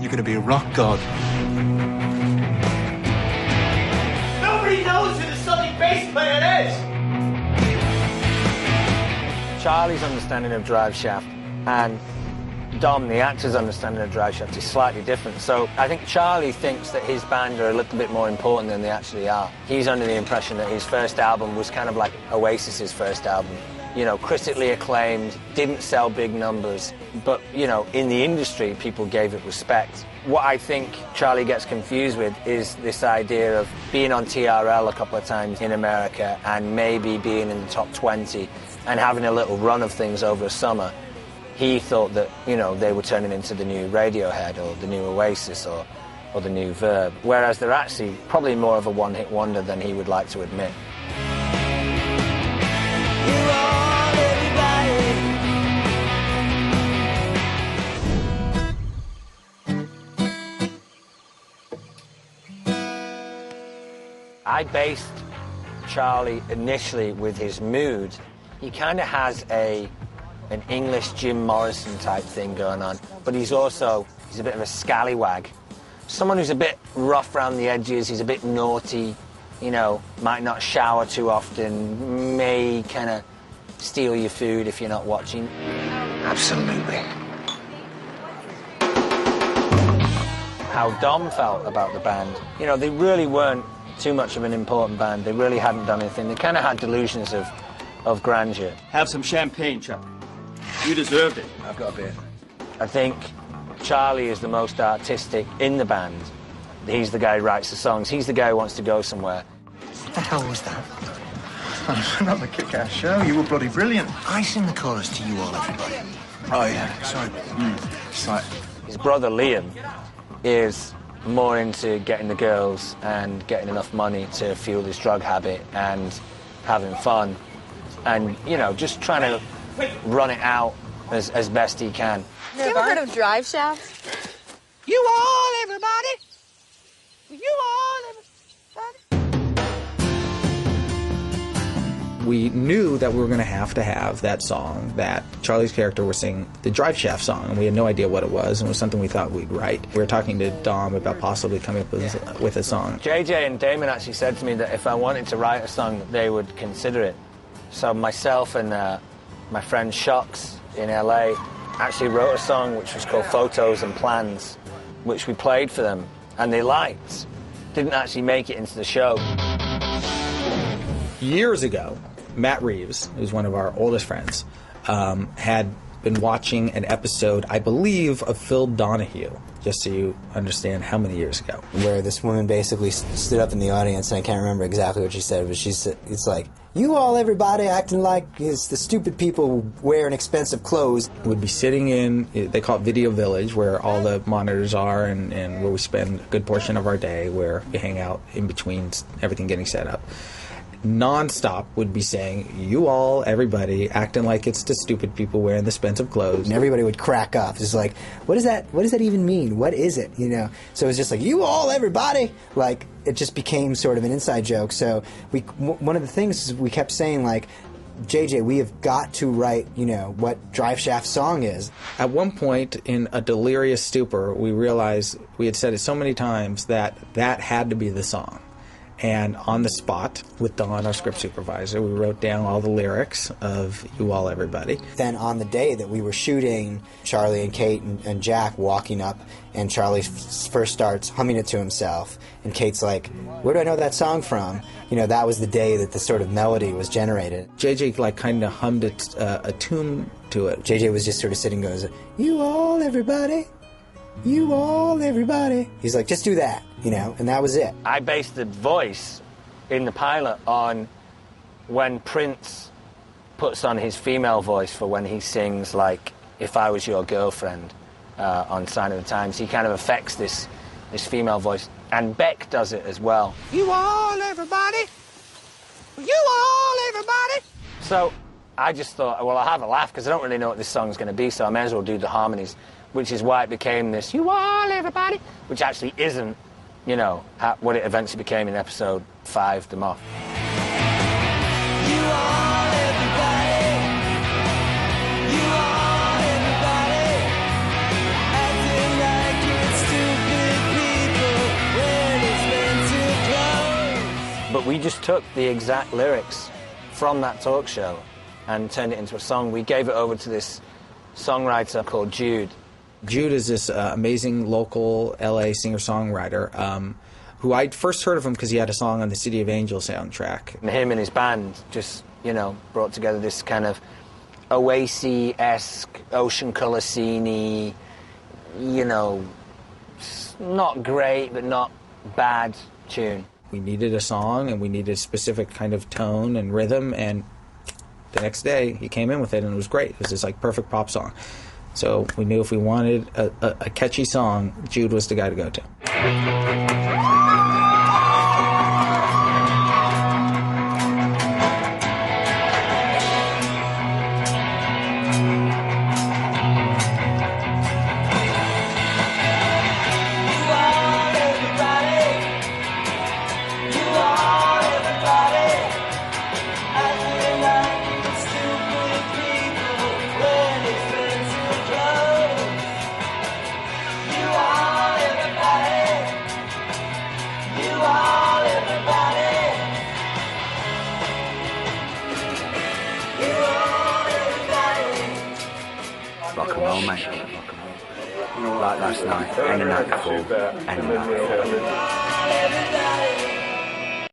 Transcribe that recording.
You're going to be a rock god. Nobody knows who the Sunday bass player is! Charlie's understanding of Driveshaft and Dom, the actor's understanding of Driveshaft, is slightly different. So I think Charlie thinks that his band are a little bit more important than they actually are. He's under the impression that his first album was kind of like Oasis's first album. You know, critically acclaimed, didn't sell big numbers, but, you know, in the industry, people gave it respect. What I think Charlie gets confused with is this idea of being on TRL a couple of times in America and maybe being in the top 20 and having a little run of things over a summer. He thought that, you know, they were turning into the new Radiohead or the new Oasis or the new Verb, whereas they're actually probably more of a one-hit wonder than he would like to admit. I based Charlie initially with his mood. He kind of has an English Jim Morrison type thing going on, but he's a bit of a scallywag. Someone who's a bit rough around the edges, he's a bit naughty, you know, might not shower too often, may kind of steal your food if you're not watching. Absolutely. How Dom felt about the band. You know, they really weren't too much of an important band. They really hadn't done anything. They kind of had delusions of grandeur. Have some champagne, Chuck. You deserved it. I've got a beer. I think Charlie is the most artistic in the band. He's the guy who writes the songs. He's the guy who wants to go somewhere. What the hell was that? Another kick-ass show. You were bloody brilliant. I sing the chorus to You All Everybody. Oh, yeah. Sorry. It's like... His brother Liam is more into getting the girls and getting enough money to fuel his drug habit and having fun and, you know, just trying to run it out as best he can. Have you ever heard of Driveshaft? You all, everybody! You all, everybody! We knew that we were going to have that song that Charlie's character was singing, the Driveshaft song, and we had no idea what it was, and it was something we thought we'd write. We were talking to Dom about possibly coming up with a song. JJ and Damon actually said to me that if I wanted to write a song, they would consider it. So myself and my friend Shocks in LA actually wrote a song which was called Photos and Plans, which we played for them, and they liked. Didn't actually make it into the show. Years ago, Matt Reeves, who's one of our oldest friends, had been watching an episode, I believe, of Phil Donahue, just so you understand how many years ago. Where this woman basically stood up in the audience, and I can't remember exactly what she said, but she said, it's like, you all, everybody, acting like it's the stupid people wearing expensive clothes. We'd be sitting in, they call it Video Village, where all the monitors are and where we spend a good portion of our day, where we hang out in between everything getting set up. Non-stop would be saying, you all, everybody, acting like it's the stupid people wearing the expensive clothes. And everybody would crack up. It's like, what does that even mean? What is it? You know? So it was just like, you all, everybody! Like, it just became sort of an inside joke. So one of the things is we kept saying, like, JJ, we have got to write, you know, what Driveshaft's song is. At one point, in a delirious stupor, we realized, we had said it so many times, that had to be the song. And on the spot, with Don, our script supervisor, we wrote down all the lyrics of You All Everybody. Then on the day that we were shooting, Charlie and Kate and Jack walking up, and Charlie first starts humming it to himself. And Kate's like, where do I know that song from? You know, that was the day that the sort of melody was generated. JJ, like, kind of hummed a tune to it. JJ was just sort of sitting and goes, You all, everybody. You all, everybody. He's like, just do that, you know, and that was it. I based the voice in the pilot on when Prince puts on his female voice for when he sings, like, If I Was Your Girlfriend on Sign of the Times. He kind of affects this female voice. And Beck does it as well. You all, everybody. You all, everybody. So I just thought, well, I'll have a laugh because I don't really know what this song's going to be, so I may as well do the harmonies, which is why it became this, you all, everybody, which actually isn't, you know, what it eventually became in episode 5, The Moth. You all, everybody. You all, everybody. Acting like it's But we just took the exact lyrics from that talk show and turned it into a song. We gave it over to this songwriter called Jude. Jude is this amazing local LA singer-songwriter who I'd first heard of him because he had a song on the City of Angels soundtrack. And him and his band just, you know, brought together this kind of Oasis-esque, ocean colour scene-y, you know, not great but not bad tune. We needed a song and we needed a specific kind of tone and rhythm, and the next day he came in with it and it was great. It was this like perfect pop song. So we knew if we wanted a catchy song, Jude was the guy to go to. Rock and roll, mate. Like last night, and the night before, and the night before.